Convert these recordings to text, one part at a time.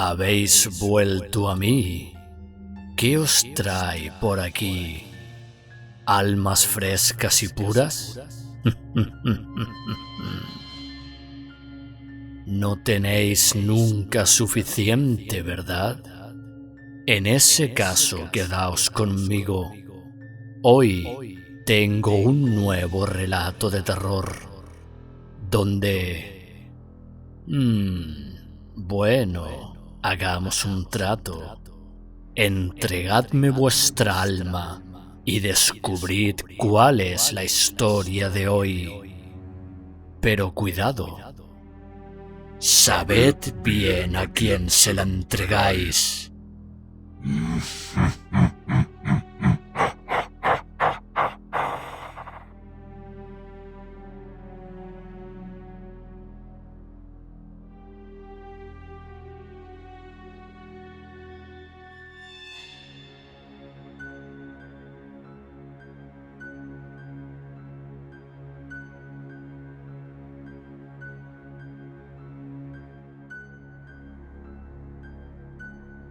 Habéis vuelto a mí. ¿Qué os trae por aquí? ¿Almas frescas y puras? No tenéis nunca suficiente, ¿verdad? En ese caso, quedaos conmigo. Hoy tengo un nuevo relato de terror, donde... Bueno, hagamos un trato. Entregadme vuestra alma y descubrid cuál es la historia de hoy. Pero cuidado, sabed bien a quién se la entregáis.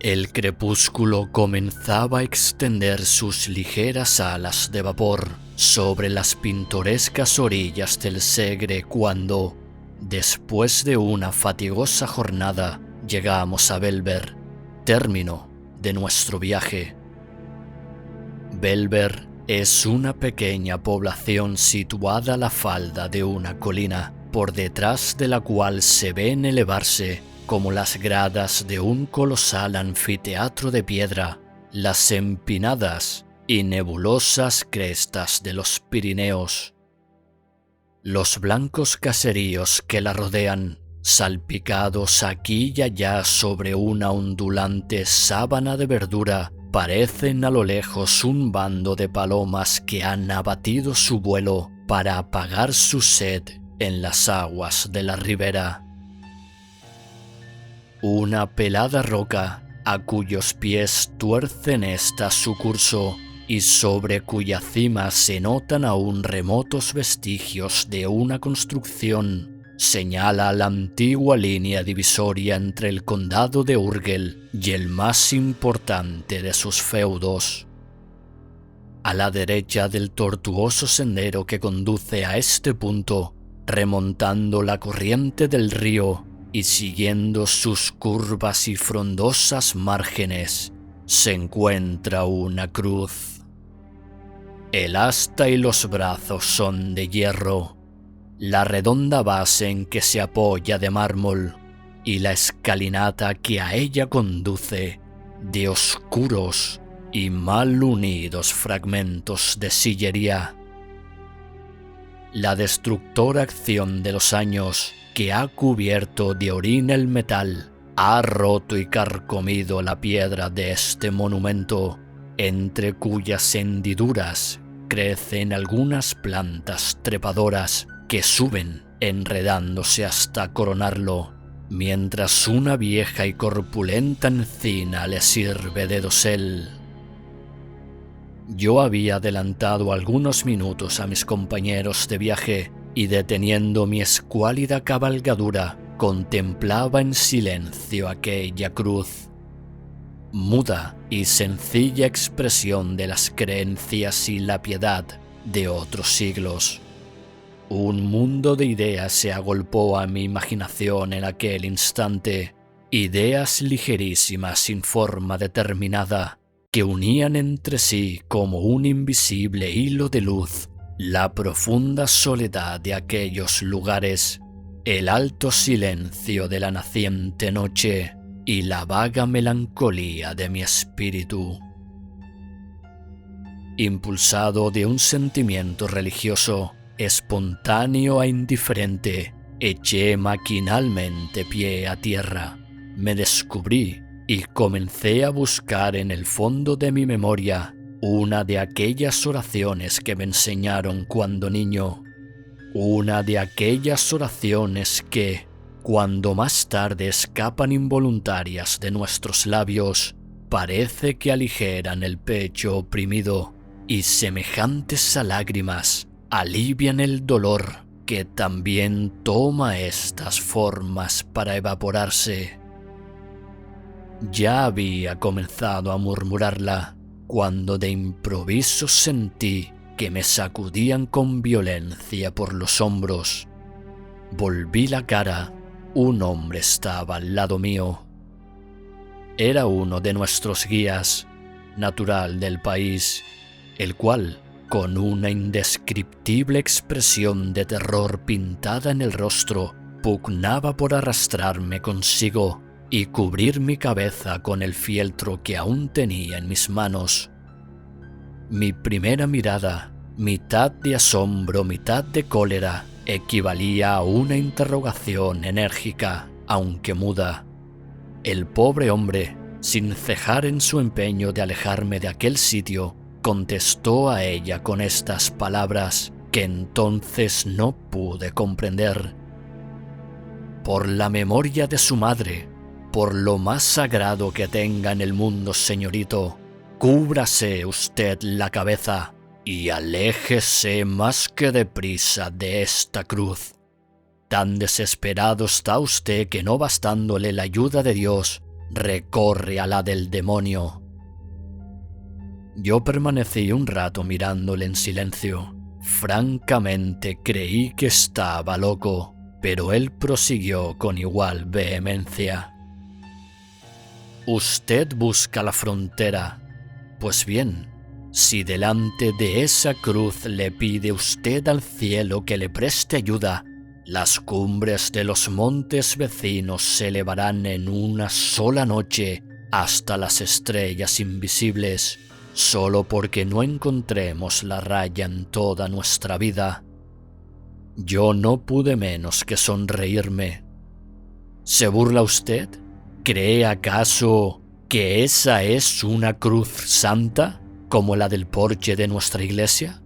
El crepúsculo comenzaba a extender sus ligeras alas de vapor sobre las pintorescas orillas del Segre cuando, después de una fatigosa jornada, llegamos a Belver, término de nuestro viaje. Belver es una pequeña población situada a la falda de una colina, por detrás de la cual se ven elevarse, como las gradas de un colosal anfiteatro de piedra, las empinadas y nebulosas crestas de los Pirineos. Los blancos caseríos que la rodean, salpicados aquí y allá sobre una ondulante sábana de verdura, parecen a lo lejos un bando de palomas que han abatido su vuelo para apagar su sed en las aguas de la ribera. Una pelada roca a cuyos pies tuercen esta su curso y sobre cuya cima se notan aún remotos vestigios de una construcción, señala la antigua línea divisoria entre el condado de Urgel y el más importante de sus feudos. A la derecha del tortuoso sendero que conduce a este punto, remontando la corriente del río y siguiendo sus curvas y frondosas márgenes, se encuentra una cruz. El asta y los brazos son de hierro, la redonda base en que se apoya de mármol y la escalinata que a ella conduce de oscuros y mal unidos fragmentos de sillería. La destructora acción de los años, que ha cubierto de orín el metal, ha roto y carcomido la piedra de este monumento, entre cuyas hendiduras crecen algunas plantas trepadoras que suben enredándose hasta coronarlo, mientras una vieja y corpulenta encina le sirve de dosel. Yo había adelantado algunos minutos a mis compañeros de viaje y, deteniendo mi escuálida cabalgadura, contemplaba en silencio aquella cruz, muda y sencilla expresión de las creencias y la piedad de otros siglos. Un mundo de ideas se agolpó a mi imaginación en aquel instante, ideas ligerísimas sin forma determinada, que unían entre sí como un invisible hilo de luz la profunda soledad de aquellos lugares, el alto silencio de la naciente noche y la vaga melancolía de mi espíritu. Impulsado de un sentimiento religioso, espontáneo e indiferente, eché maquinalmente pie a tierra, me descubrí y comencé a buscar en el fondo de mi memoria una de aquellas oraciones que me enseñaron cuando niño, una de aquellas oraciones que, cuando más tarde escapan involuntarias de nuestros labios, parece que aligeran el pecho oprimido y, semejantes a lágrimas, alivian el dolor que también toma estas formas para evaporarse. Ya había comenzado a murmurarla cuando de improviso sentí que me sacudían con violencia por los hombros. Volví la cara. Un hombre estaba al lado mío. Era uno de nuestros guías, natural del país, el cual, con una indescriptible expresión de terror pintada en el rostro, pugnaba por arrastrarme consigo y cubrir mi cabeza con el fieltro que aún tenía en mis manos. Mi primera mirada, mitad de asombro, mitad de cólera, equivalía a una interrogación enérgica, aunque muda. El pobre hombre, sin cejar en su empeño de alejarme de aquel sitio, contestó a ella con estas palabras que entonces no pude comprender. Por la memoria de su madre, por lo más sagrado que tenga en el mundo, señorito, cúbrase usted la cabeza y aléjese más que deprisa de esta cruz. Tan desesperado está usted que, no bastándole la ayuda de Dios, recorre a la del demonio. Yo permanecí un rato mirándole en silencio. Francamente creí que estaba loco, pero él prosiguió con igual vehemencia. Usted busca la frontera. Pues bien, si delante de esa cruz le pide usted al cielo que le preste ayuda, las cumbres de los montes vecinos se elevarán en una sola noche hasta las estrellas invisibles, solo porque no encontremos la raya en toda nuestra vida. Yo no pude menos que sonreírme. ¿Se burla usted? ¿Cree acaso que esa es una cruz santa, como la del porche de nuestra iglesia?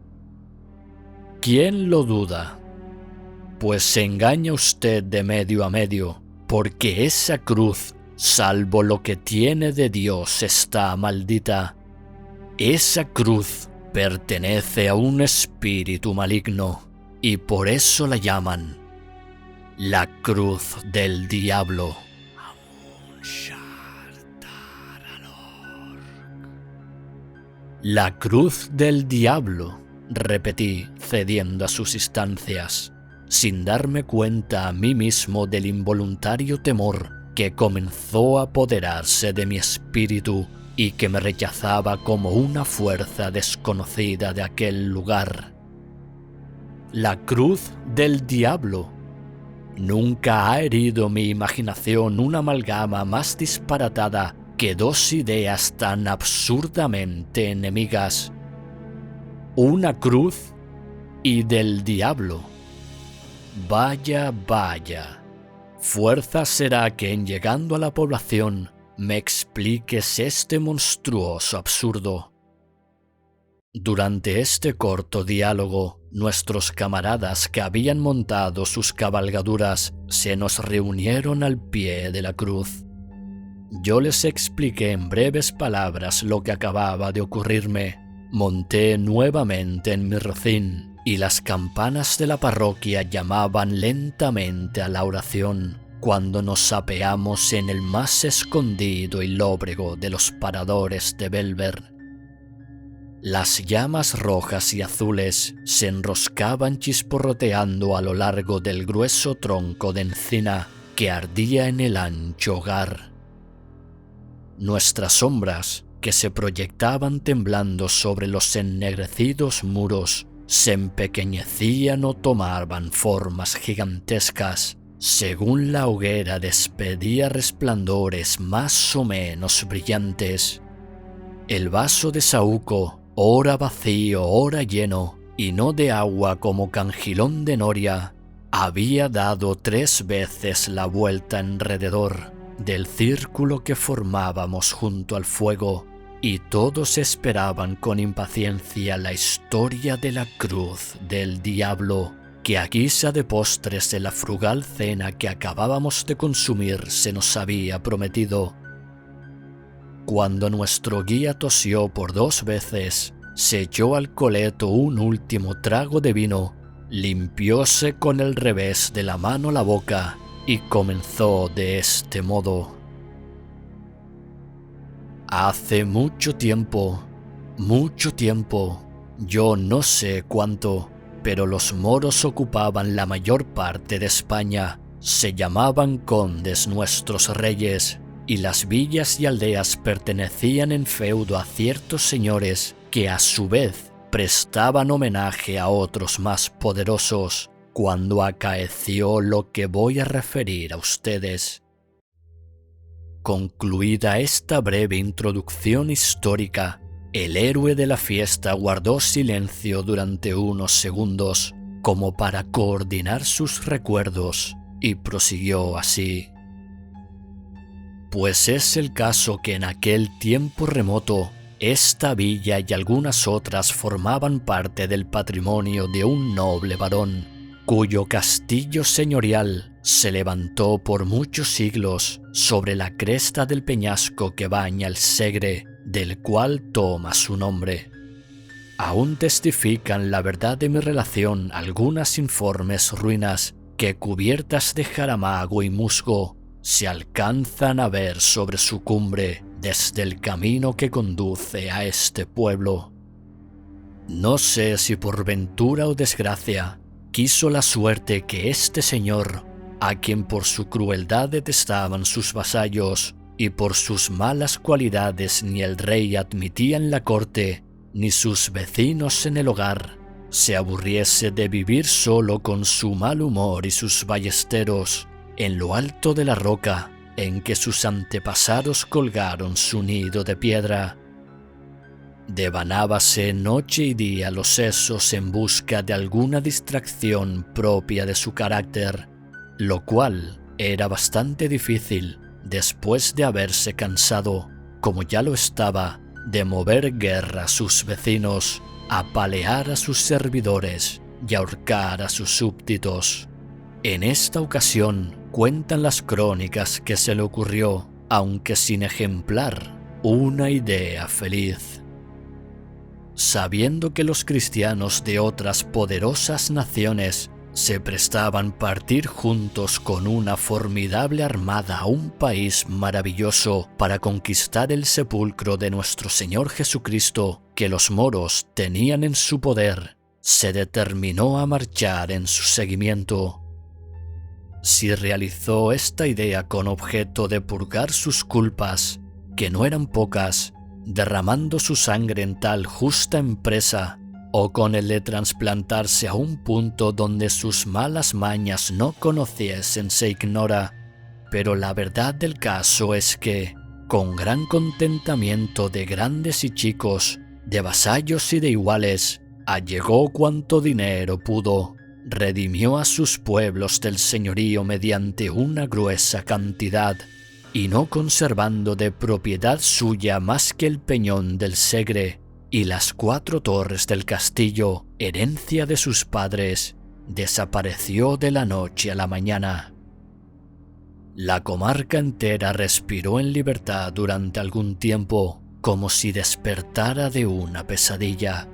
¿Quién lo duda? Pues se engaña usted de medio a medio, porque esa cruz, salvo lo que tiene de Dios, está maldita. Esa cruz pertenece a un espíritu maligno, y por eso la llaman la cruz del diablo. La cruz del diablo, repetí, cediendo a sus instancias, sin darme cuenta a mí mismo del involuntario temor que comenzó a apoderarse de mi espíritu y que me rechazaba como una fuerza desconocida de aquel lugar. La cruz del diablo. Nunca ha herido mi imaginación una amalgama más disparatada que dos ideas tan absurdamente enemigas. Una cruz y del diablo. Vaya, vaya. Fuerza será que en llegando a la población me expliques este monstruoso absurdo. Durante este corto diálogo, nuestros camaradas que habían montado sus cabalgaduras se nos reunieron al pie de la cruz. Yo les expliqué en breves palabras lo que acababa de ocurrirme. Monté nuevamente en mi rocín y las campanas de la parroquia llamaban lentamente a la oración cuando nos apeamos en el más escondido y lóbrego de los paradores de Belver. Las llamas rojas y azules se enroscaban chisporroteando a lo largo del grueso tronco de encina que ardía en el ancho hogar. Nuestras sombras, que se proyectaban temblando sobre los ennegrecidos muros, se empequeñecían o tomaban formas gigantescas, según la hoguera despedía resplandores más o menos brillantes. El vaso de saúco, ora vacío, ora lleno, y no de agua como cangilón de noria, había dado 3 veces la vuelta alrededor del círculo que formábamos junto al fuego, y todos esperaban con impaciencia la historia de la cruz del diablo, que a guisa de postres de la frugal cena que acabábamos de consumir se nos había prometido. Cuando nuestro guía tosió por 2 veces, se echó al coleto un último trago de vino, limpióse con el revés de la mano la boca y comenzó de este modo: Hace mucho tiempo, yo no sé cuánto, pero los moros ocupaban la mayor parte de España. Se llamaban condes nuestros reyes, y las villas y aldeas pertenecían en feudo a ciertos señores que a su vez prestaban homenaje a otros más poderosos cuando acaeció lo que voy a referir a ustedes. Concluida esta breve introducción histórica, el héroe de la fiesta guardó silencio durante unos segundos, como para coordinar sus recuerdos, y prosiguió así. Pues es el caso que en aquel tiempo remoto, esta villa y algunas otras formaban parte del patrimonio de un noble varón, cuyo castillo señorial se levantó por muchos siglos sobre la cresta del peñasco que baña el Segre, del cual toma su nombre. Aún testifican la verdad de mi relación algunas informes ruinas que, cubiertas de jaramago y musgo, se alcanzan a ver sobre su cumbre desde el camino que conduce a este pueblo. No sé si por ventura o desgracia quiso la suerte que este señor, a quien por su crueldad detestaban sus vasallos y por sus malas cualidades ni el rey admitía en la corte ni sus vecinos en el hogar, se aburriese de vivir solo con su mal humor y sus ballesteros en lo alto de la roca en que sus antepasados colgaron su nido de piedra. Devanábase noche y día los sesos en busca de alguna distracción propia de su carácter, lo cual era bastante difícil después de haberse cansado, como ya lo estaba, de mover guerra a sus vecinos, apalear a sus servidores y ahorcar a sus súbditos. En esta ocasión cuentan las crónicas que se le ocurrió, aunque sin ejemplar, una idea feliz. Sabiendo que los cristianos de otras poderosas naciones se prestaban partir juntos con una formidable armada a un país maravilloso para conquistar el sepulcro de nuestro Señor Jesucristo que los moros tenían en su poder, se determinó a marchar en su seguimiento. Si realizó esta idea con objeto de purgar sus culpas, que no eran pocas, derramando su sangre en tal justa empresa, o con el de trasplantarse a un punto donde sus malas mañas no conociesen, se ignora, pero la verdad del caso es que, con gran contentamiento de grandes y chicos, de vasallos y de iguales, allegó cuanto dinero pudo, redimió a sus pueblos del señorío mediante una gruesa cantidad, y no conservando de propiedad suya más que el peñón del Segre y las 4 torres del castillo, herencia de sus padres, desapareció de la noche a la mañana. La comarca entera respiró en libertad durante algún tiempo, como si despertara de una pesadilla.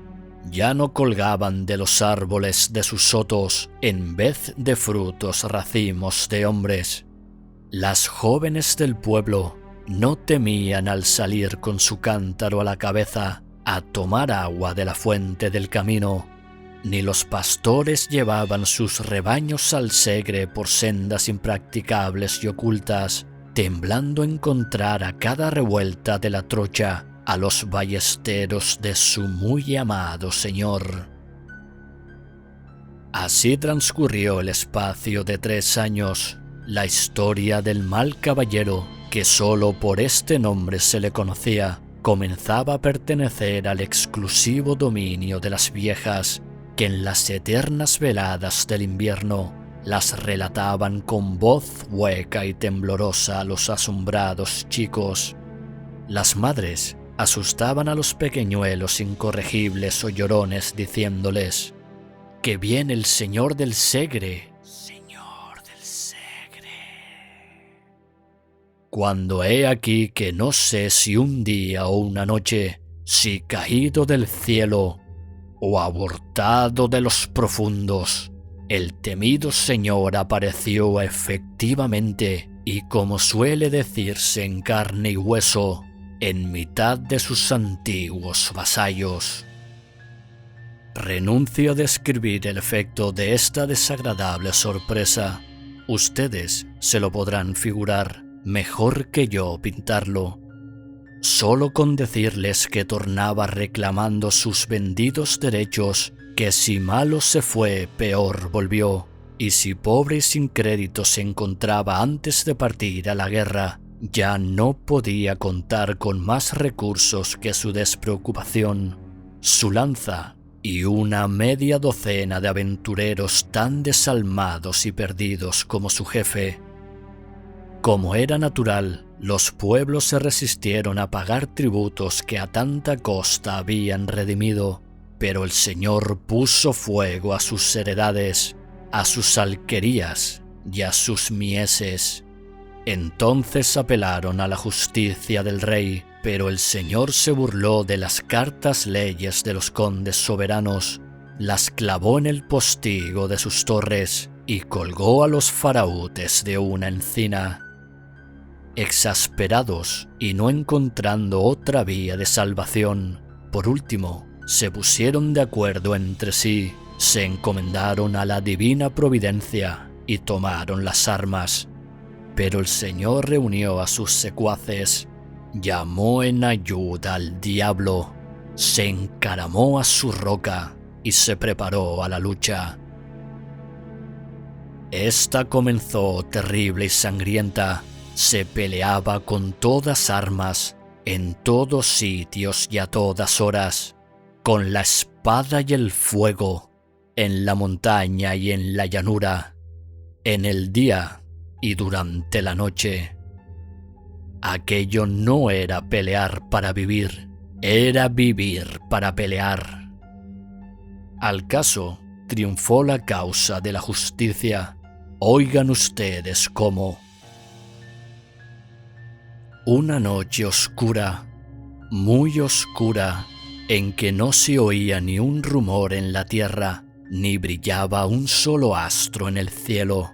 Ya no colgaban de los árboles de sus sotos, en vez de frutos, racimos de hombres. Las jóvenes del pueblo no temían al salir con su cántaro a la cabeza a tomar agua de la fuente del camino, ni los pastores llevaban sus rebaños al Segre por sendas impracticables y ocultas, temblando encontrar a cada revuelta de la trocha a los ballesteros de su muy amado señor. Así transcurrió el espacio de 3 años, la historia del mal caballero, que solo por este nombre se le conocía, comenzaba a pertenecer al exclusivo dominio de las viejas, que en las eternas veladas del invierno las relataban con voz hueca y temblorosa a los asombrados chicos. Las madres asustaban a los pequeñuelos incorregibles o llorones diciéndoles: «¡Que viene el señor del Segre! ¡Señor del Segre!». Cuando he aquí que no sé si un día o una noche, si caído del cielo o abortado de los profundos, el temido señor apareció efectivamente y, como suele decirse, en carne y hueso, en mitad de sus antiguos vasallos. Renuncio a describir el efecto de esta desagradable sorpresa. Ustedes se lo podrán figurar mejor que yo pintarlo. Solo con decirles que tornaba reclamando sus vendidos derechos, que si malo se fue, peor volvió, y si pobre y sin crédito se encontraba antes de partir a la guerra, ya no podía contar con más recursos que su despreocupación, su lanza y una media docena de aventureros tan desalmados y perdidos como su jefe. Como era natural, los pueblos se resistieron a pagar tributos que a tanta costa habían redimido, pero el Señor puso fuego a sus heredades, a sus alquerías y a sus mieses. Entonces apelaron a la justicia del rey, pero el Señor se burló de las cartas leyes de los condes soberanos, las clavó en el postigo de sus torres y colgó a los farautes de una encina. Exasperados y no encontrando otra vía de salvación, por último se pusieron de acuerdo entre sí, se encomendaron a la divina providencia y tomaron las armas. Pero el Señor reunió a sus secuaces, llamó en ayuda al diablo, se encaramó a su roca y se preparó a la lucha. Esta comenzó terrible y sangrienta, se peleaba con todas armas, en todos sitios y a todas horas, con la espada y el fuego, en la montaña y en la llanura, en el día y durante la noche. Aquello no era pelear para vivir, era vivir para pelear. Al caso, triunfó la causa de la justicia. Oigan ustedes cómo. Una noche oscura, muy oscura, en que no se oía ni un rumor en la tierra, ni brillaba un solo astro en el cielo,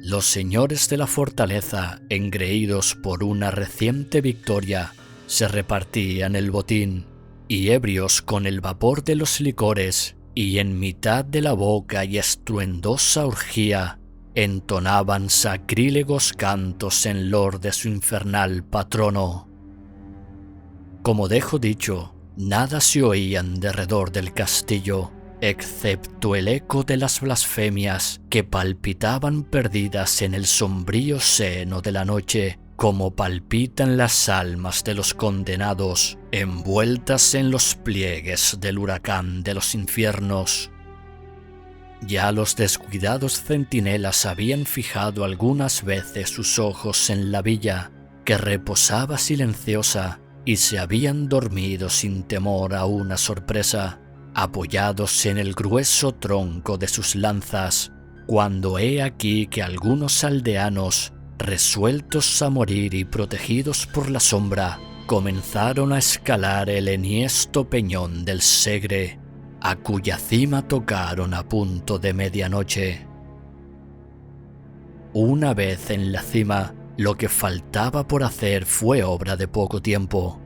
los señores de la fortaleza, engreídos por una reciente victoria, se repartían el botín, y ebrios con el vapor de los licores, y en mitad de la boca y estruendosa orgía, entonaban sacrílegos cantos en lor de su infernal patrono. Como dejo dicho, nada se oía en derredor del castillo, excepto el eco de las blasfemias que palpitaban perdidas en el sombrío seno de la noche, como palpitan las almas de los condenados, envueltas en los pliegues del huracán de los infiernos. Ya los descuidados centinelas habían fijado algunas veces sus ojos en la villa, que reposaba silenciosa, y se habían dormido sin temor a una sorpresa, apoyados en el grueso tronco de sus lanzas, cuando he aquí que algunos aldeanos, resueltos a morir y protegidos por la sombra, comenzaron a escalar el enhiesto peñón del Segre, a cuya cima tocaron a punto de medianoche. Una vez en la cima, lo que faltaba por hacer fue obra de poco tiempo.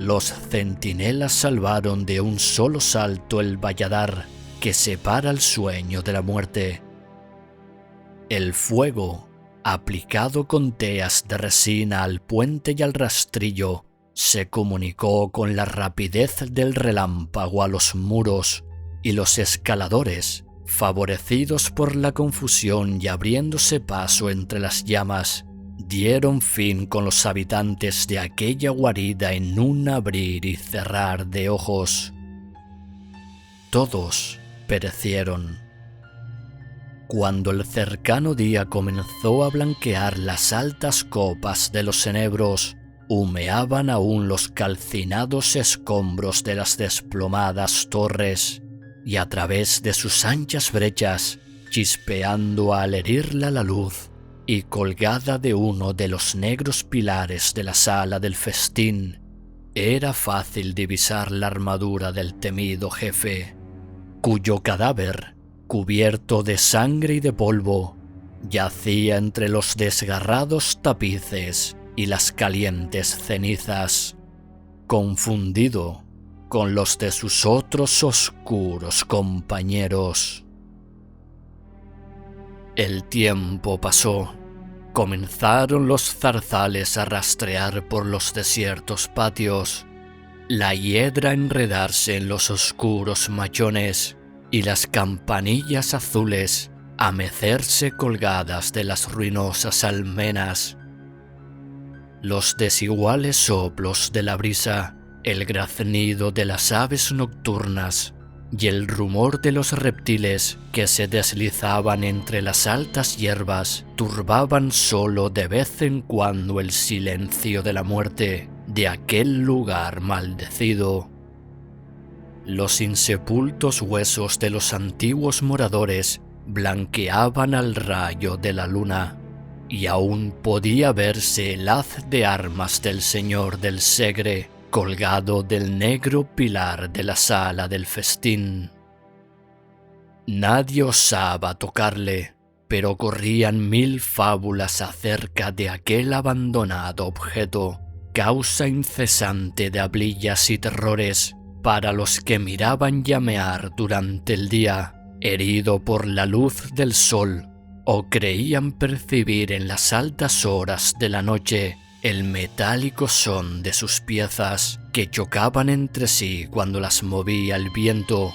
Los centinelas salvaron de un solo salto el valladar que separa el sueño de la muerte. El fuego, aplicado con teas de resina al puente y al rastrillo, se comunicó con la rapidez del relámpago a los muros, y los escaladores, favorecidos por la confusión y abriéndose paso entre las llamas, dieron fin con los habitantes de aquella guarida en un abrir y cerrar de ojos. Todos perecieron. Cuando el cercano día comenzó a blanquear las altas copas de los enebros, humeaban aún los calcinados escombros de las desplomadas torres, y a través de sus anchas brechas, chispeando al herirla la luz, y colgada de uno de los negros pilares de la sala del festín, era fácil divisar la armadura del temido jefe, cuyo cadáver, cubierto de sangre y de polvo, yacía entre los desgarrados tapices y las calientes cenizas. confundido con los de sus otros oscuros compañeros. El tiempo pasó. Comenzaron los zarzales a rastrear por los desiertos patios, la hiedra a enredarse en los oscuros machones y las campanillas azules a mecerse colgadas de las ruinosas almenas. Los desiguales soplos de la brisa, el graznido de las aves nocturnas y el rumor de los reptiles que se deslizaban entre las altas hierbas turbaban solo de vez en cuando el silencio de la muerte de aquel lugar maldecido. Los insepultos huesos de los antiguos moradores blanqueaban al rayo de la luna, y aún podía verse el haz de armas del señor del Segre colgado del negro pilar de la sala del festín. Nadie osaba tocarle, pero corrían 1000 fábulas acerca de aquel abandonado objeto, causa incesante de hablillas y terrores para los que miraban llamear durante el día, herido por la luz del sol, o creían percibir en las altas horas de la noche el metálico son de sus piezas que chocaban entre sí cuando las movía el viento,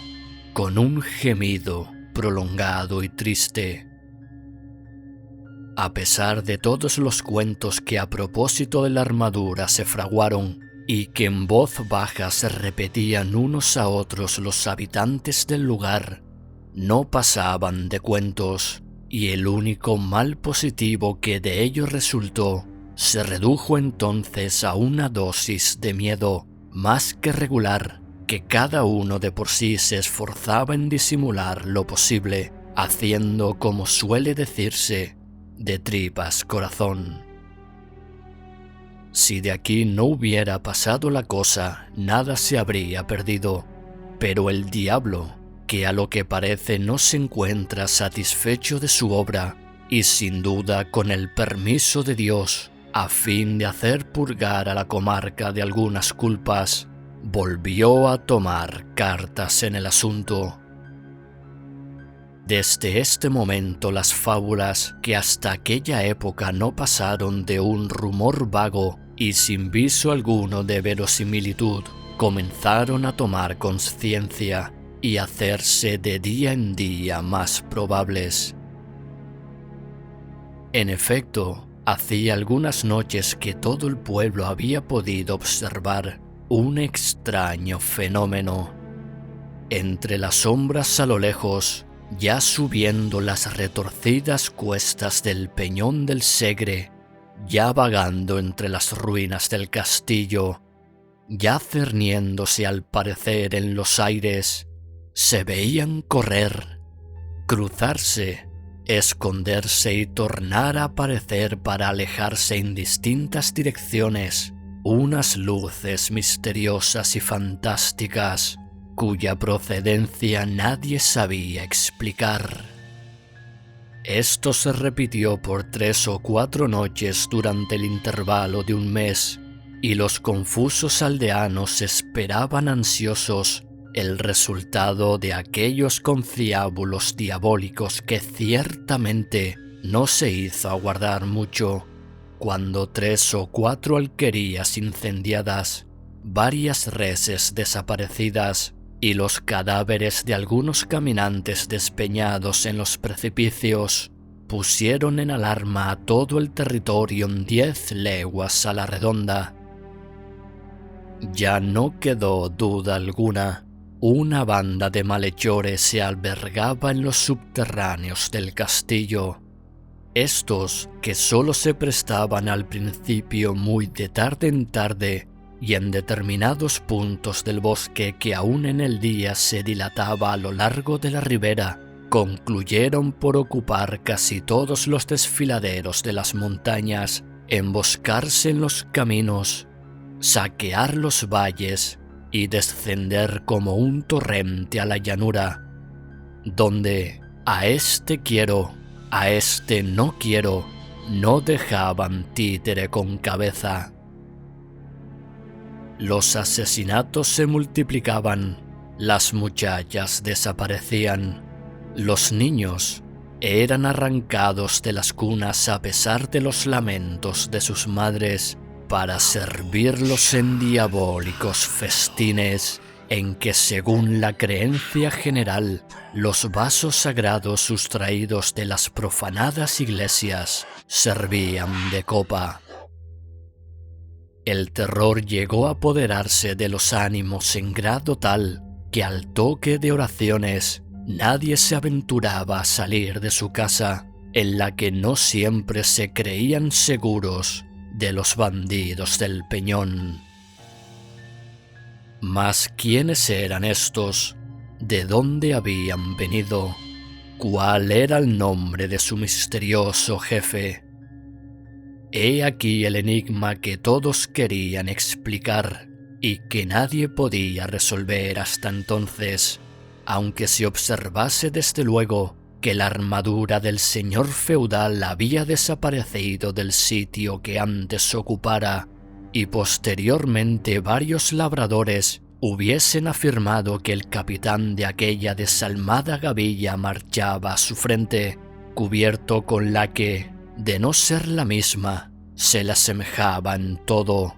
con un gemido prolongado y triste. A pesar de todos los cuentos que a propósito de la armadura se fraguaron y que en voz baja se repetían unos a otros los habitantes del lugar, no pasaban de cuentos, y el único mal positivo que de ello resultó se redujo entonces a una dosis de miedo más que regular, que cada uno de por sí se esforzaba en disimular lo posible, haciendo, como suele decirse, de tripas corazón. Si de aquí no hubiera pasado la cosa, nada se habría perdido, pero el diablo, que a lo que parece no se encuentra satisfecho de su obra, y sin duda con el permiso de Dios, a fin de hacer purgar a la comarca de algunas culpas, volvió a tomar cartas en el asunto. Desde este momento las fábulas, que hasta aquella época no pasaron de un rumor vago y sin viso alguno de verosimilitud, comenzaron a tomar conciencia y hacerse de día en día más probables. En efecto, hacía algunas noches que todo el pueblo había podido observar un extraño fenómeno. Entre las sombras a lo lejos, ya subiendo las retorcidas cuestas del Peñón del Segre, ya vagando entre las ruinas del castillo, ya cerniéndose al parecer en los aires, se veían correr, cruzarse, esconderse y tornar a aparecer para alejarse en distintas direcciones unas luces misteriosas y fantásticas cuya procedencia nadie sabía explicar. Esto se repitió por 3 o 4 noches durante el intervalo de un mes, y los confusos aldeanos esperaban ansiosos el resultado de aquellos conciliábulos diabólicos que ciertamente no se hizo aguardar mucho, cuando 3 o 4 alquerías incendiadas, varias reses desaparecidas y los cadáveres de algunos caminantes despeñados en los precipicios pusieron en alarma a todo el territorio en 10 leguas a la redonda. Ya no quedó duda alguna. Una banda de malhechores se albergaba en los subterráneos del castillo. Estos, que solo se prestaban al principio muy de tarde en tarde y en determinados puntos del bosque que aún en el día se dilataba a lo largo de la ribera, concluyeron por ocupar casi todos los desfiladeros de las montañas, emboscarse en los caminos, saquear los valles y descender como un torrente a la llanura, donde a este quiero, a este no quiero, no dejaban títere con cabeza. Los asesinatos se multiplicaban, las muchachas desaparecían, los niños eran arrancados de las cunas a pesar de los lamentos de sus madres para servirlos en diabólicos festines en que, según la creencia general, los vasos sagrados sustraídos de las profanadas iglesias servían de copa. El terror llegó a apoderarse de los ánimos en grado tal que al toque de oraciones nadie se aventuraba a salir de su casa, en la que no siempre se creían seguros de los bandidos del Peñón. Mas ¿quiénes eran estos? ¿De dónde habían venido? ¿Cuál era el nombre de su misterioso jefe? He aquí el enigma que todos querían explicar y que nadie podía resolver hasta entonces, aunque se observase desde luego que la armadura del señor feudal había desaparecido del sitio que antes ocupara, y posteriormente varios labradores hubiesen afirmado que el capitán de aquella desalmada gavilla marchaba a su frente, cubierto con la que, de no ser la misma, se le asemejaba en todo.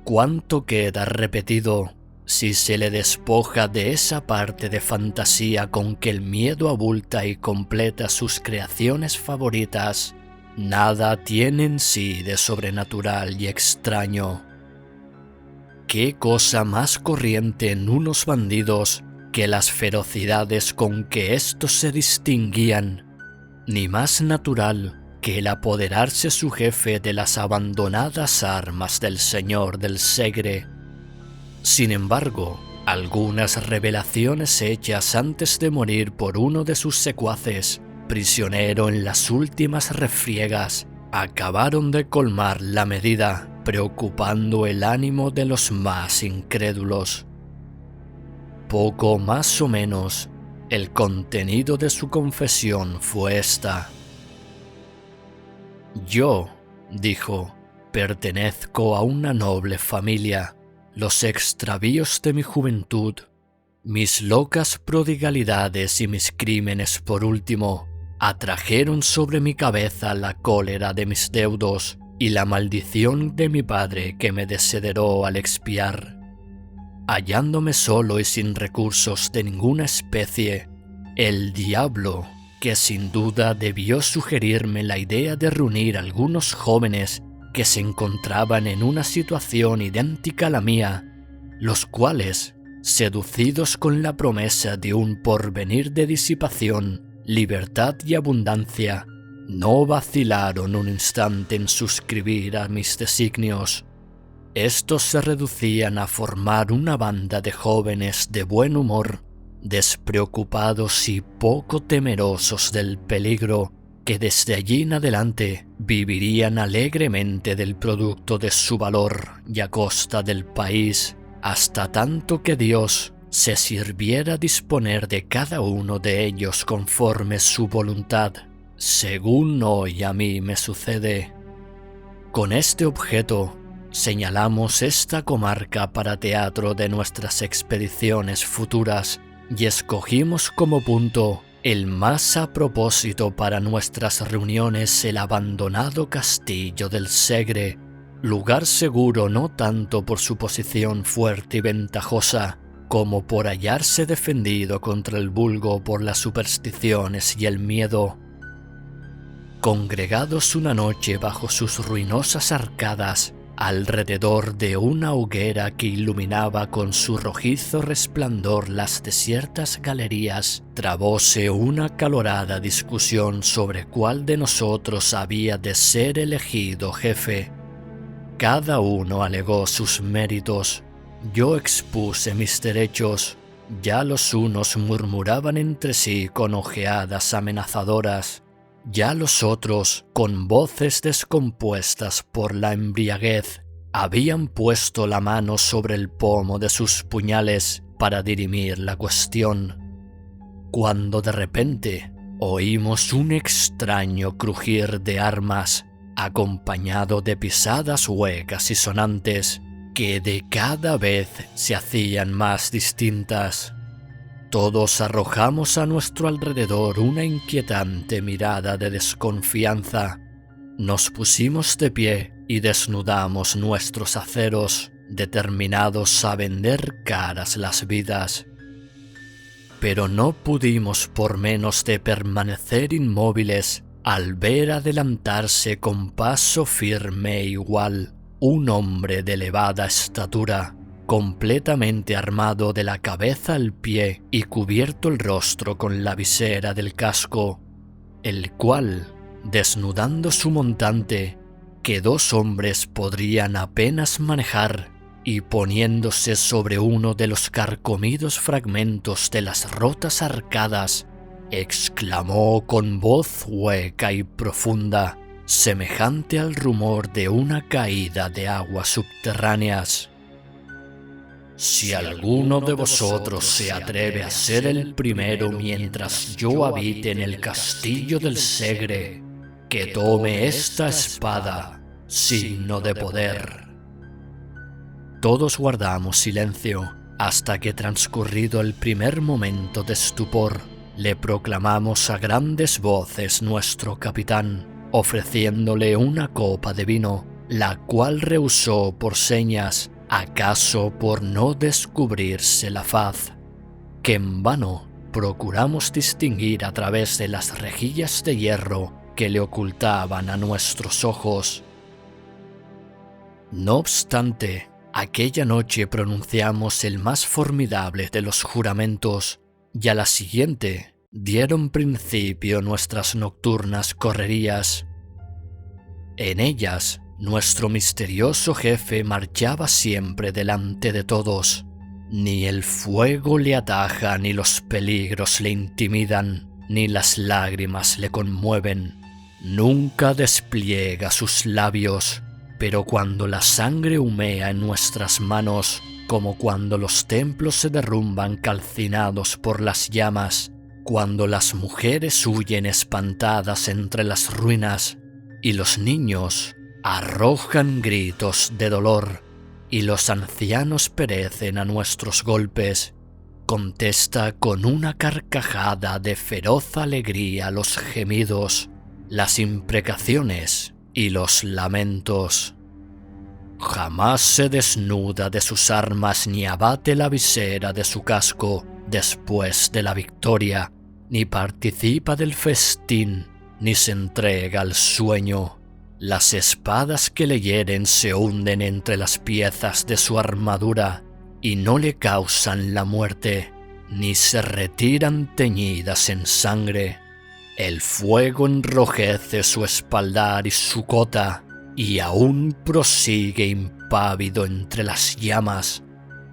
¿Cuánto queda repetido si se le despoja de esa parte de fantasía con que el miedo abulta y completa sus creaciones favoritas? Nada tiene en sí de sobrenatural y extraño. ¿Qué cosa más corriente en unos bandidos que las ferocidades con que éstos se distinguían? Ni más natural que el apoderarse su jefe de las abandonadas armas del señor del Segre. Sin embargo, algunas revelaciones hechas antes de morir por uno de sus secuaces, prisionero en las últimas refriegas, acabaron de colmar la medida, preocupando el ánimo de los más incrédulos. Poco más o menos, el contenido de su confesión fue esta. Yo, dijo, pertenezco a una noble familia. Los extravíos de mi juventud, mis locas prodigalidades y mis crímenes por último, atrajeron sobre mi cabeza la cólera de mis deudos y la maldición de mi padre que me desheredó al expiar. Hallándome solo y sin recursos de ninguna especie, el diablo, que sin duda debió sugerirme la idea de reunir a algunos jóvenes que se encontraban en una situación idéntica a la mía, los cuales, seducidos con la promesa de un porvenir de disipación, libertad y abundancia, no vacilaron un instante en suscribir a mis designios. Estos se reducían a formar una banda de jóvenes de buen humor, despreocupados y poco temerosos del peligro, que desde allí en adelante vivirían alegremente del producto de su valor y a costa del país, hasta tanto que Dios se sirviera disponer de cada uno de ellos conforme su voluntad, según hoy a mí me sucede. Con este objeto, señalamos esta comarca para teatro de nuestras expediciones futuras y escogimos como punto el más a propósito para nuestras reuniones el abandonado castillo del Segre, lugar seguro no tanto por su posición fuerte y ventajosa, como por hallarse defendido contra el vulgo por las supersticiones y el miedo. Congregados una noche bajo sus ruinosas arcadas, alrededor de una hoguera que iluminaba con su rojizo resplandor las desiertas galerías, trabóse una acalorada discusión sobre cuál de nosotros había de ser elegido jefe. Cada uno alegó sus méritos, yo expuse mis derechos, ya los unos murmuraban entre sí con ojeadas amenazadoras, ya los otros, con voces descompuestas por la embriaguez, habían puesto la mano sobre el pomo de sus puñales para dirimir la cuestión, cuando de repente oímos un extraño crujir de armas, acompañado de pisadas huecas y sonantes, que de cada vez se hacían más distintas. Todos arrojamos a nuestro alrededor una inquietante mirada de desconfianza. Nos pusimos de pie y desnudamos nuestros aceros, determinados a vender caras las vidas. Pero no pudimos por menos de permanecer inmóviles al ver adelantarse con paso firme e igual un hombre de elevada estatura, completamente armado de la cabeza al pie y cubierto el rostro con la visera del casco, el cual, desnudando su montante, que 2 hombres podrían apenas manejar, y poniéndose sobre uno de los carcomidos fragmentos de las rotas arcadas, exclamó con voz hueca y profunda, semejante al rumor de una caída de aguas subterráneas: «Si alguno de vosotros se atreve a ser el primero mientras yo habite en el castillo del Segre, que tome esta espada, signo de poder». Todos guardamos silencio hasta que, transcurrido el primer momento de estupor, le proclamamos a grandes voces nuestro capitán, ofreciéndole una copa de vino, la cual rehusó por señas, acaso por no descubrirse la faz, que en vano procuramos distinguir a través de las rejillas de hierro que le ocultaban a nuestros ojos. No obstante, aquella noche pronunciamos el más formidable de los juramentos, y a la siguiente dieron principio nuestras nocturnas correrías. En ellas, nuestro misterioso jefe marchaba siempre delante de todos. Ni el fuego le ataja, ni los peligros le intimidan, ni las lágrimas le conmueven. Nunca despliega sus labios, pero cuando la sangre humea en nuestras manos, como cuando los templos se derrumban calcinados por las llamas, cuando las mujeres huyen espantadas entre las ruinas, y los niños arrojan gritos de dolor, y los ancianos perecen a nuestros golpes, contesta con una carcajada de feroz alegría los gemidos, las imprecaciones y los lamentos. Jamás se desnuda de sus armas ni abate la visera de su casco después de la victoria, ni participa del festín, ni se entrega al sueño. Las espadas que le hieren se hunden entre las piezas de su armadura y no le causan la muerte, ni se retiran teñidas en sangre. El fuego enrojece su espaldar y su cota, y aún prosigue impávido entre las llamas,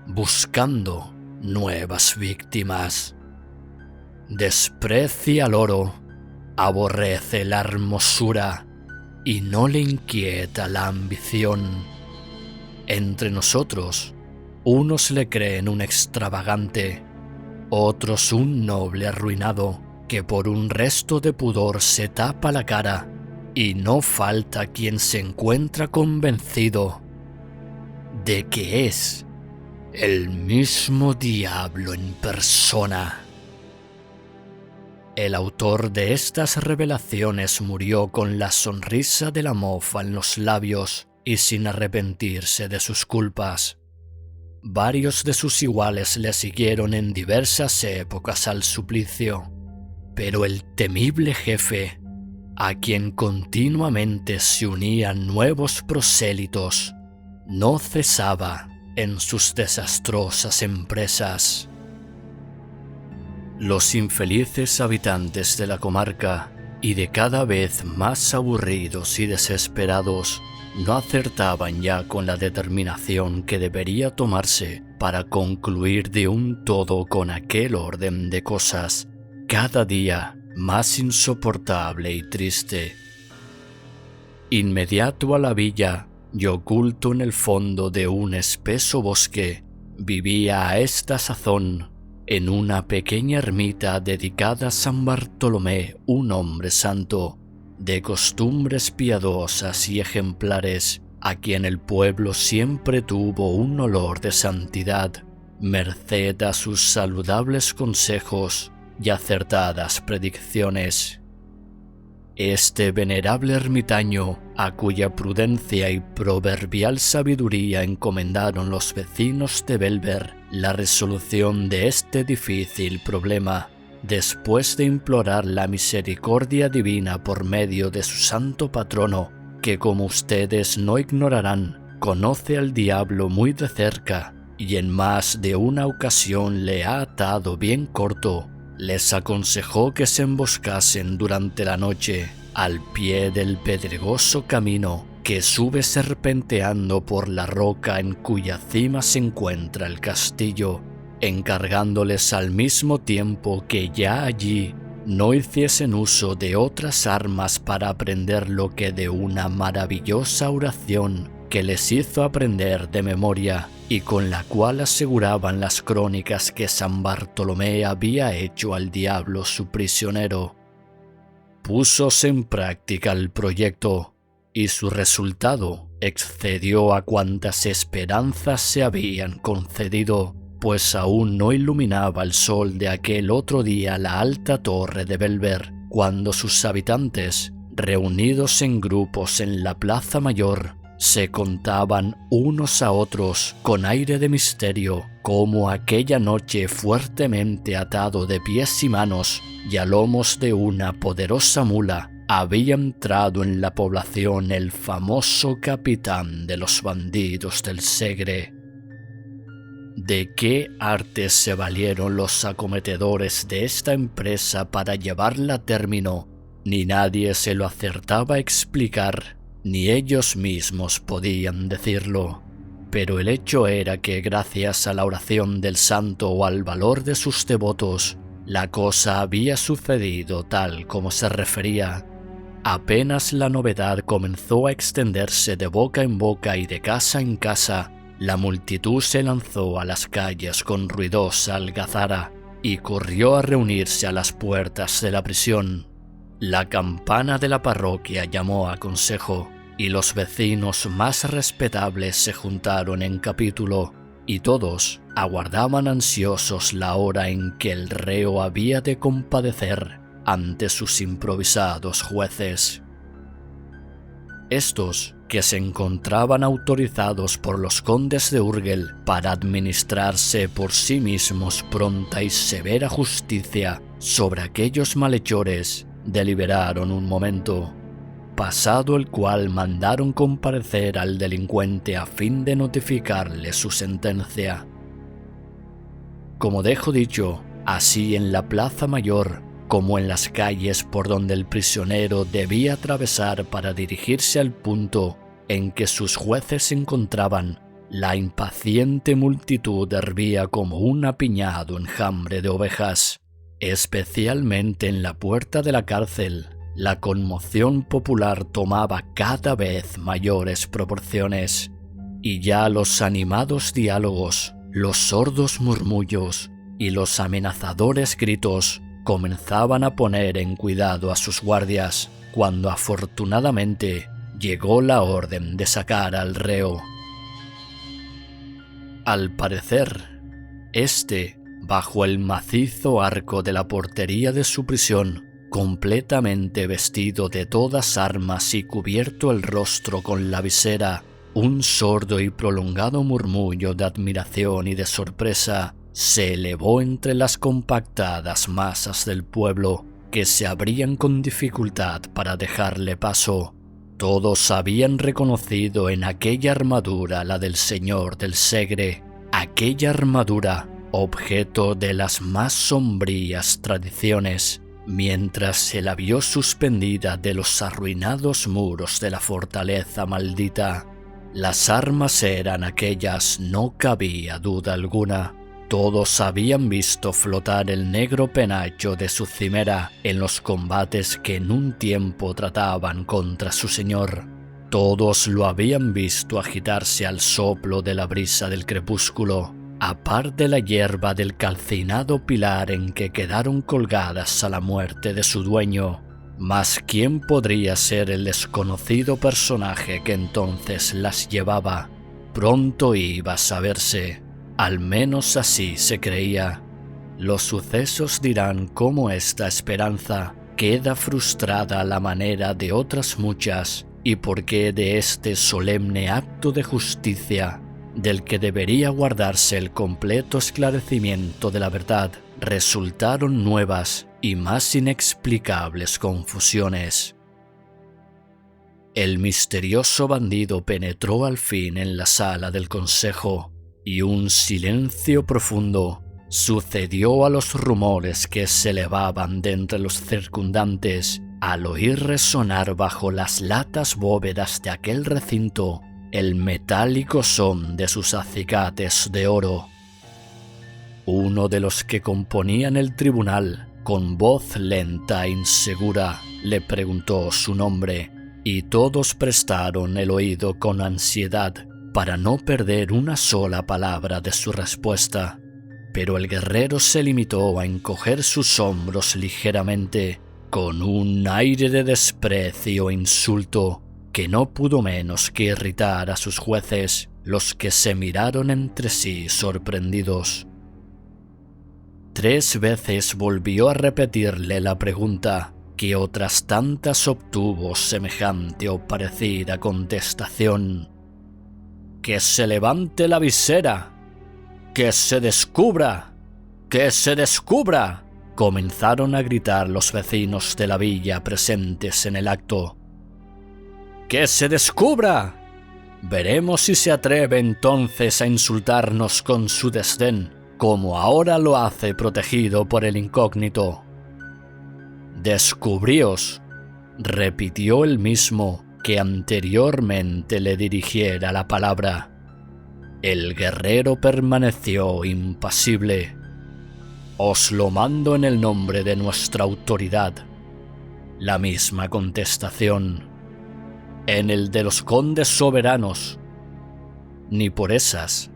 buscando nuevas víctimas. Desprecia al oro, aborrece la hermosura, y no le inquieta la ambición. Entre nosotros, unos le creen un extravagante, otros un noble arruinado, que por un resto de pudor se tapa la cara, y no falta quien se encuentra convencido de que es el mismo diablo en persona. El autor de estas revelaciones murió con la sonrisa de la mofa en los labios y sin arrepentirse de sus culpas. Varios de sus iguales le siguieron en diversas épocas al suplicio, pero el temible jefe, a quien continuamente se unían nuevos prosélitos, no cesaba en sus desastrosas empresas. Los infelices habitantes de la comarca, y de cada vez más aburridos y desesperados, no acertaban ya con la determinación que debería tomarse para concluir de un todo con aquel orden de cosas, cada día más insoportable y triste. Inmediato a la villa y oculto en el fondo de un espeso bosque, vivía a esta sazón, en una pequeña ermita dedicada a San Bartolomé, un hombre santo, de costumbres piadosas y ejemplares, a quien el pueblo siempre tuvo un olor de santidad, merced a sus saludables consejos y acertadas predicciones. Este venerable ermitaño, a cuya prudencia y proverbial sabiduría encomendaron los vecinos de Bellver la resolución de este difícil problema, después de implorar la misericordia divina por medio de su santo patrono, que como ustedes no ignorarán, conoce al diablo muy de cerca y en más de una ocasión le ha atado bien corto, les aconsejó que se emboscasen durante la noche al pie del pedregoso camino que sube serpenteando por la roca en cuya cima se encuentra el castillo, encargándoles al mismo tiempo que ya allí no hiciesen uso de otras armas para aprender lo que de una maravillosa oración que les hizo aprender de memoria y con la cual aseguraban las crónicas que San Bartolomé había hecho al diablo su prisionero. Púsose en práctica el proyecto y su resultado excedió a cuantas esperanzas se habían concedido, pues aún no iluminaba el sol de aquel otro día la alta torre de Bellver, cuando sus habitantes, reunidos en grupos en la plaza mayor, se contaban unos a otros con aire de misterio cómo aquella noche, fuertemente atado de pies y manos y a lomos de una poderosa mula, había entrado en la población el famoso capitán de los bandidos del Segre. ¿De qué artes se valieron los acometedores de esta empresa para llevarla a término? Ni nadie se lo acertaba a explicar, ni ellos mismos podían decirlo. Pero el hecho era que gracias a la oración del santo o al valor de sus devotos, la cosa había sucedido tal como se refería. Apenas la novedad comenzó a extenderse de boca en boca y de casa en casa, la multitud se lanzó a las calles con ruidosa algazara y corrió a reunirse a las puertas de la prisión. La campana de la parroquia llamó a consejo y los vecinos más respetables se juntaron en capítulo y todos aguardaban ansiosos la hora en que el reo había de compadecer ante sus improvisados jueces. Estos, que se encontraban autorizados por los condes de Urgel para administrarse por sí mismos pronta y severa justicia sobre aquellos malhechores, deliberaron un momento, pasado el cual mandaron comparecer al delincuente a fin de notificarle su sentencia. Como dejo dicho, así en la plaza mayor como en las calles por donde el prisionero debía atravesar para dirigirse al punto en que sus jueces se encontraban, la impaciente multitud hervía como un apiñado enjambre de ovejas. Especialmente en la puerta de la cárcel, la conmoción popular tomaba cada vez mayores proporciones, y ya los animados diálogos, los sordos murmullos y los amenazadores gritos comenzaban a poner en cuidado a sus guardias, cuando afortunadamente llegó la orden de sacar al reo. Al parecer, bajo el macizo arco de la portería de su prisión, completamente vestido de todas armas y cubierto el rostro con la visera, un sordo y prolongado murmullo de admiración y de sorpresa se elevó entre las compactadas masas del pueblo, que se abrían con dificultad para dejarle paso. Todos habían reconocido en aquella armadura la del señor del Segre, aquella armadura, objeto de las más sombrías tradiciones, mientras se la vio suspendida de los arruinados muros de la fortaleza maldita. Las armas eran aquellas, no cabía duda alguna. Todos habían visto flotar el negro penacho de su cimera en los combates que en un tiempo trataban contra su señor. Todos lo habían visto agitarse al soplo de la brisa del crepúsculo, a par de la hierba del calcinado pilar en que quedaron colgadas a la muerte de su dueño. Mas ¿quién podría ser el desconocido personaje que entonces las llevaba? Pronto iba a saberse, al menos así se creía. Los sucesos dirán cómo esta esperanza queda frustrada a la manera de otras muchas y por qué de este solemne acto de justicia, del que debería guardarse el completo esclarecimiento de la verdad, resultaron nuevas y más inexplicables confusiones. El misterioso bandido penetró al fin en la sala del consejo y un silencio profundo sucedió a los rumores que se elevaban de entre los circundantes al oír resonar bajo las latas bóvedas de aquel recinto el metálico son de sus acicates de oro. Uno de los que componían el tribunal, con voz lenta e insegura, le preguntó su nombre, y todos prestaron el oído con ansiedad para no perder una sola palabra de su respuesta. Pero el guerrero se limitó a encoger sus hombros ligeramente, con un aire de desprecio e insulto que no pudo menos que irritar a sus jueces, los que se miraron entre sí sorprendidos. 3 veces volvió a repetirle la pregunta, que otras tantas obtuvo semejante o parecida contestación. «¡Que se levante la visera! ¡Que se descubra! ¡Que se descubra!», comenzaron a gritar los vecinos de la villa presentes en el acto. «¡Que se descubra! Veremos si se atreve entonces a insultarnos con su desdén, como ahora lo hace protegido por el incógnito». «Descubríos», repitió el mismo que anteriormente le dirigiera la palabra. El guerrero permaneció impasible. «Os lo mando en el nombre de nuestra autoridad». La misma contestación. «En el de los condes soberanos». Ni por esas.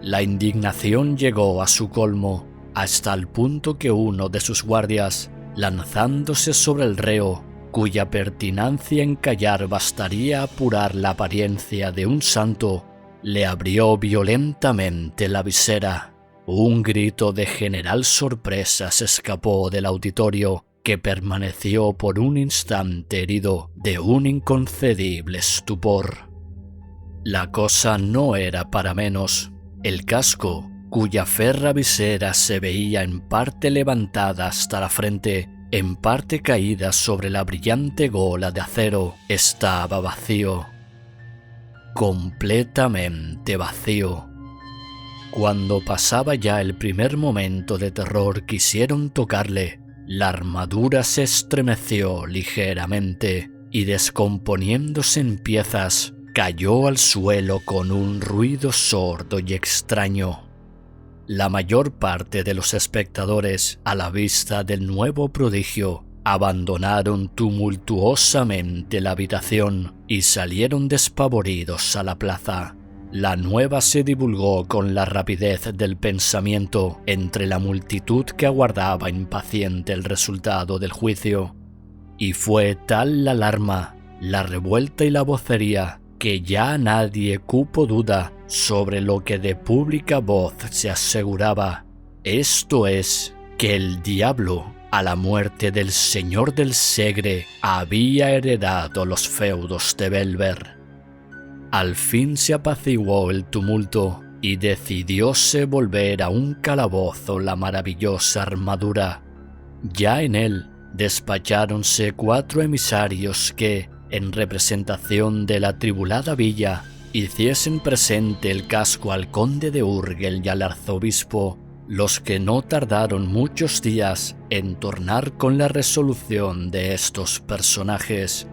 La indignación llegó a su colmo, hasta el punto que uno de sus guardias, lanzándose sobre el reo, cuya pertinacia en callar bastaría a apurar la apariencia de un santo, le abrió violentamente la visera. Un grito de general sorpresa se escapó del auditorio, que permaneció por un instante herido de un inconcebible estupor. La cosa no era para menos. El casco, cuya férrea visera se veía en parte levantada hasta la frente, en parte caída sobre la brillante gola de acero, estaba vacío. Completamente vacío. Cuando pasaba ya el primer momento de terror quisieron tocarle. La armadura se estremeció ligeramente y, descomponiéndose en piezas, cayó al suelo con un ruido sordo y extraño. La mayor parte de los espectadores, a la vista del nuevo prodigio, abandonaron tumultuosamente la habitación y salieron despavoridos a la plaza. La nueva se divulgó con la rapidez del pensamiento entre la multitud que aguardaba impaciente el resultado del juicio, y fue tal la alarma, la revuelta y la vocería, que ya nadie cupo duda sobre lo que de pública voz se aseguraba, esto es, que el diablo, a la muerte del señor del Segre, había heredado los feudos de Belver. Al fin se apaciguó el tumulto y decidióse volver a un calabozo la maravillosa armadura. Ya en él despacháronse 4 emisarios que, en representación de la atribulada villa, hiciesen presente el casco al conde de Urgel y al arzobispo, los que no tardaron muchos días en tornar con la resolución de estos personajes.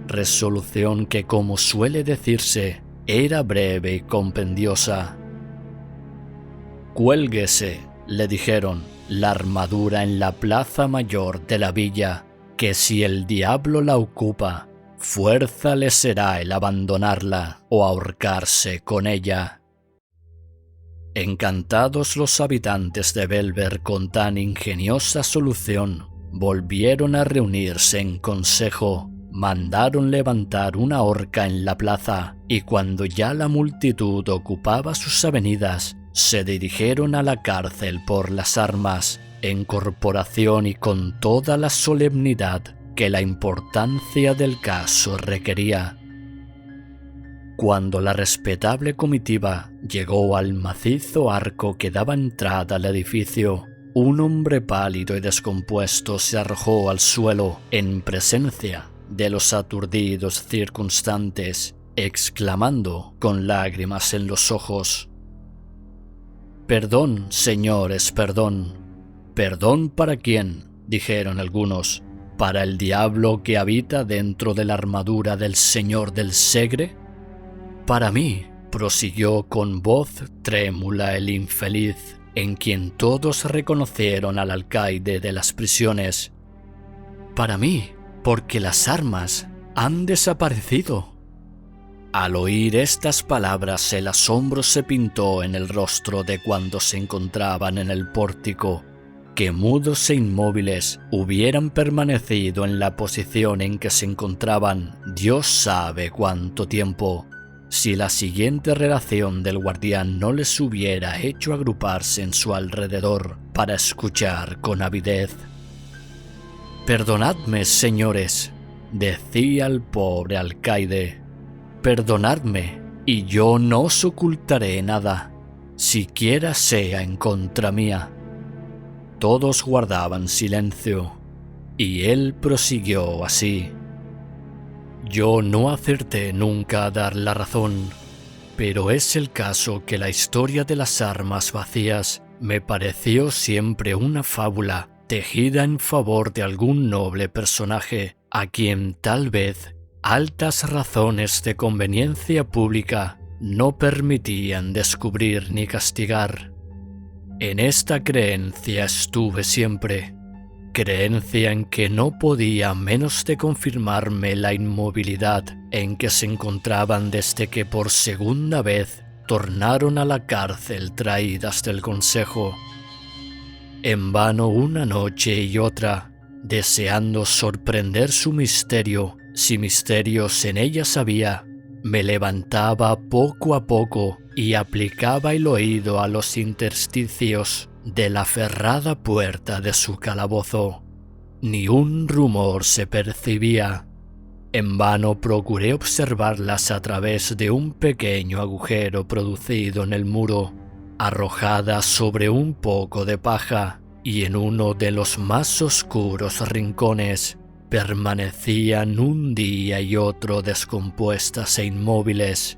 Resolución que, como suele decirse, era breve y compendiosa. «Cuélguese», le dijeron, «la armadura en la plaza mayor de la villa, que si el diablo la ocupa, fuerza le será el abandonarla o ahorcarse con ella». Encantados los habitantes de Belver con tan ingeniosa solución, volvieron a reunirse en consejo, mandaron levantar una horca en la plaza y cuando ya la multitud ocupaba sus avenidas, se dirigieron a la cárcel por las armas, en corporación y con toda la solemnidad que la importancia del caso requería. Cuando la respetable comitiva llegó al macizo arco que daba entrada al edificio, un hombre pálido y descompuesto se arrojó al suelo en presencia de los aturdidos circunstantes, exclamando con lágrimas en los ojos: «Perdón, señores, perdón». «¿Perdón para quién?», dijeron algunos. «¿Para el diablo que habita dentro de la armadura del señor del Segre?». «Para mí», prosiguió con voz trémula el infeliz, en quien todos reconocieron al alcaide de las prisiones. «Para mí, porque las armas han desaparecido». Al oír estas palabras, el asombro se pintó en el rostro de cuantos se encontraban en el pórtico, que mudos e inmóviles hubieran permanecido en la posición en que se encontraban Dios sabe cuánto tiempo, si la siguiente relación del guardián no les hubiera hecho agruparse en su alrededor para escuchar con avidez. «Perdonadme, señores», decía el pobre alcaide, «perdonadme, y yo no os ocultaré nada, siquiera sea en contra mía». Todos guardaban silencio, y él prosiguió así: «Yo no acerté nunca a dar la razón, pero es el caso que la historia de las armas vacías me pareció siempre una fábula tejida en favor de algún noble personaje a quien tal vez altas razones de conveniencia pública no permitían descubrir ni castigar. En esta creencia estuve siempre, creencia en que no podía menos de confirmarme la inmovilidad en que se encontraban desde que por segunda vez tornaron a la cárcel traídas del consejo. En vano una noche y otra, deseando sorprender su misterio, si misterios en ellas había, me levantaba poco a poco y aplicaba el oído a los intersticios de la ferrada puerta de su calabozo. Ni un rumor se percibía. En vano procuré observarlas a través de un pequeño agujero producido en el muro, arrojadas sobre un poco de paja, y en uno de los más oscuros rincones permanecían un día y otro descompuestas e inmóviles.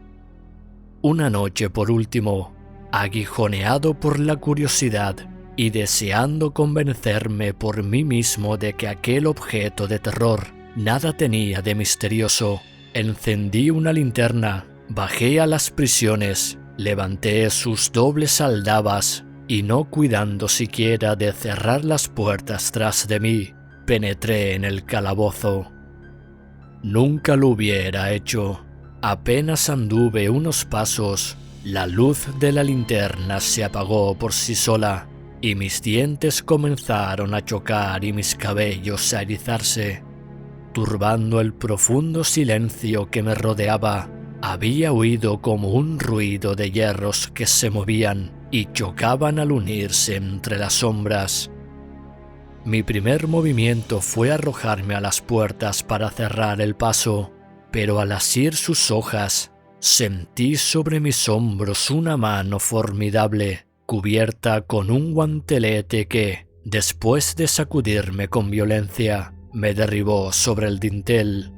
Una noche, por último, aguijoneado por la curiosidad y deseando convencerme por mí mismo de que aquel objeto de terror nada tenía de misterioso, encendí una linterna, bajé a las prisiones, levanté sus dobles aldabas y no cuidando siquiera de cerrar las puertas tras de mí, penetré en el calabozo. Nunca lo hubiera hecho. Apenas anduve unos pasos, la luz de la linterna se apagó por sí sola y mis dientes comenzaron a chocar y mis cabellos a erizarse. Turbando el profundo silencio que me rodeaba, había oído como un ruido de hierros que se movían y chocaban al unirse entre las sombras. Mi primer movimiento fue arrojarme a las puertas para cerrar el paso, pero al asir sus hojas, sentí sobre mis hombros una mano formidable, cubierta con un guantelete que, después de sacudirme con violencia, me derribó sobre el dintel.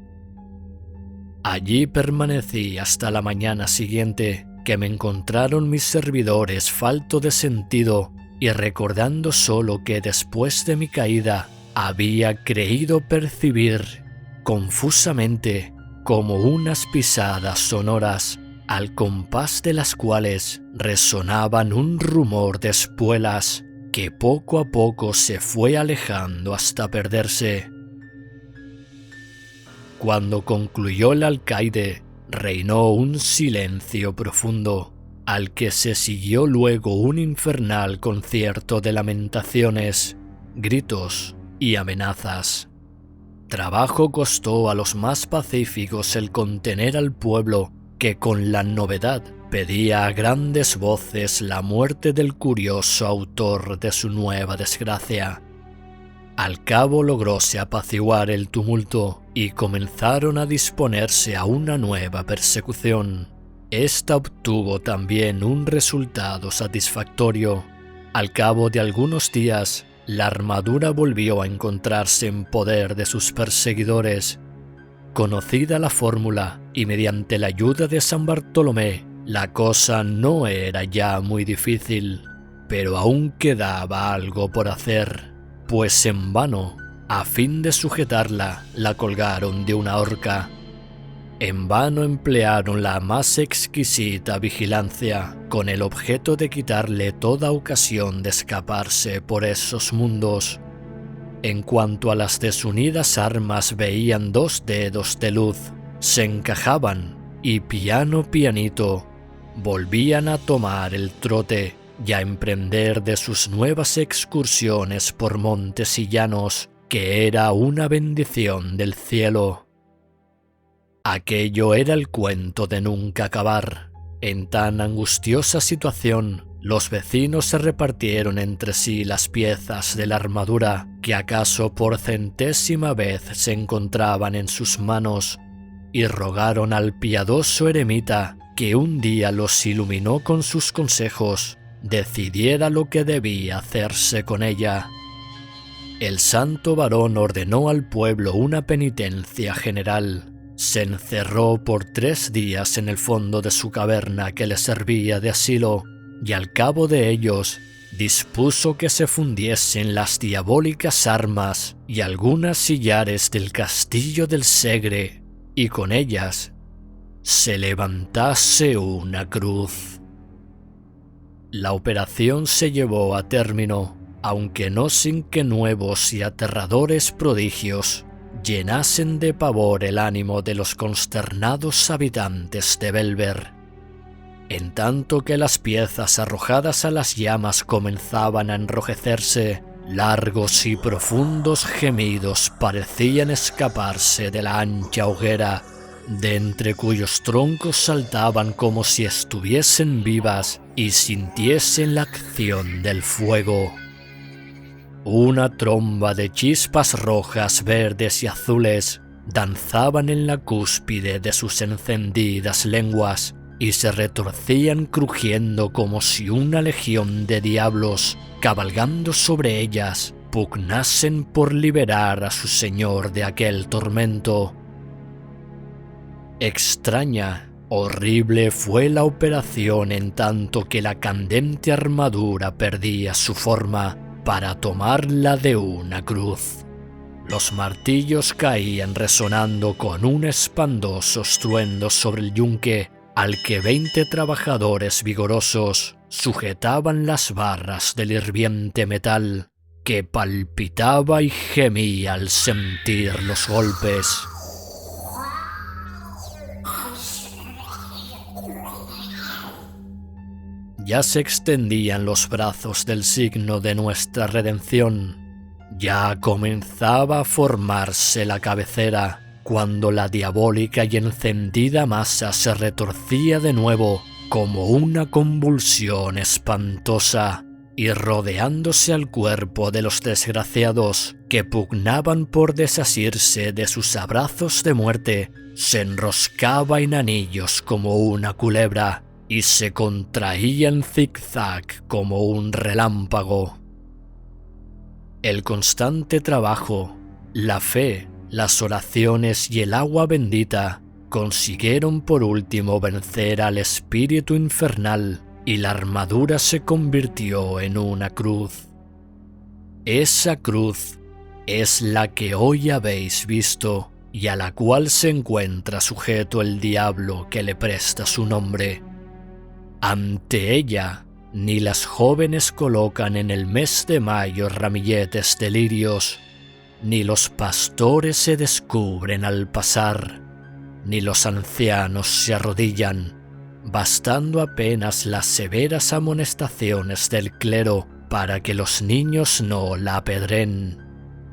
Allí permanecí hasta la mañana siguiente, que me encontraron mis servidores falto de sentido y recordando solo que después de mi caída había creído percibir confusamente como unas pisadas sonoras, al compás de las cuales resonaban un rumor de espuelas que poco a poco se fue alejando hasta perderse. Cuando concluyó el alcaide, reinó un silencio profundo, al que se siguió luego un infernal concierto de lamentaciones, gritos y amenazas. Trabajo costó a los más pacíficos el contener al pueblo que con la novedad pedía a grandes voces la muerte del curioso autor de su nueva desgracia. Al cabo logróse apaciguar el tumulto y comenzaron a disponerse a una nueva persecución. Esta obtuvo también un resultado satisfactorio. Al cabo de algunos días, la armadura volvió a encontrarse en poder de sus perseguidores. Conocida la fórmula y mediante la ayuda de San Bartolomé, la cosa no era ya muy difícil, pero aún quedaba algo por hacer, pues en vano, a fin de sujetarla, la colgaron de una horca. En vano emplearon la más exquisita vigilancia, con el objeto de quitarle toda ocasión de escaparse por esos mundos. En cuanto a las desunidas armas veían 2 dedos de luz, se encajaban y piano pianito volvían a tomar el trote y a emprender de sus nuevas excursiones por montes y llanos, que era una bendición del cielo. Aquello era el cuento de nunca acabar. En tan angustiosa situación, los vecinos se repartieron entre sí las piezas de la armadura que acaso por 100ª vez se encontraban en sus manos, y rogaron al piadoso eremita que un día los iluminó con sus consejos, decidiera lo que debía hacerse con ella. El santo varón ordenó al pueblo una penitencia general. Se encerró por 3 días en el fondo de su caverna que le servía de asilo, y al cabo de ellos dispuso que se fundiesen las diabólicas armas y algunas sillares del castillo del Segre, y con ellas se levantase una cruz. La operación se llevó a término, aunque no sin que nuevos y aterradores prodigios llenasen de pavor el ánimo de los consternados habitantes de Belver. En tanto que las piezas arrojadas a las llamas comenzaban a enrojecerse, largos y profundos gemidos parecían escaparse de la ancha hoguera, de entre cuyos troncos saltaban como si estuviesen vivas y sintiesen la acción del fuego. Una tromba de chispas rojas, verdes y azules danzaban en la cúspide de sus encendidas lenguas y se retorcían crujiendo como si una legión de diablos, cabalgando sobre ellas, pugnasen por liberar a su señor de aquel tormento. Extraña, horrible fue la operación en tanto que la candente armadura perdía su forma para tomarla de una cruz. Los martillos caían resonando con un espantoso estruendo sobre el yunque, al que 20 trabajadores vigorosos sujetaban las barras del hirviente metal, que palpitaba y gemía al sentir los golpes. Ya se extendían los brazos del signo de nuestra redención. Ya comenzaba a formarse la cabecera, cuando la diabólica y encendida masa se retorcía de nuevo como una convulsión espantosa, y rodeándose al cuerpo de los desgraciados que pugnaban por desasirse de sus abrazos de muerte, se enroscaba en anillos como una culebra, y se contraía en zigzag como un relámpago. El constante trabajo, la fe, las oraciones y el agua bendita consiguieron por último vencer al espíritu infernal, y la armadura se convirtió en una cruz. Esa cruz es la que hoy habéis visto y a la cual se encuentra sujeto el diablo que le presta su nombre. Ante ella, ni las jóvenes colocan en el mes de mayo ramilletes de lirios, ni los pastores se descubren al pasar, ni los ancianos se arrodillan, bastando apenas las severas amonestaciones del clero para que los niños no la apedren.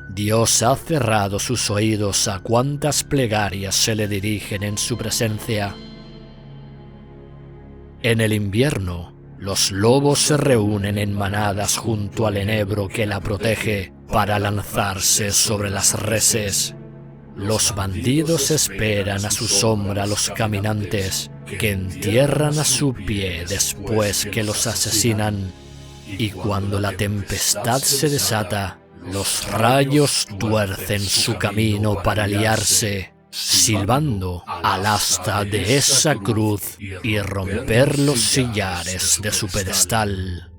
Dios ha cerrado sus oídos a cuantas plegarias se le dirigen en su presencia. En el invierno, los lobos se reúnen en manadas junto al enebro que la protege para lanzarse sobre las reses. Los bandidos esperan a su sombra a los caminantes que entierran a su pie después que los asesinan. Y cuando la tempestad se desata, los rayos tuercen su camino para liarse, silbando al asta de esa cruz y romper los sillares de su pedestal.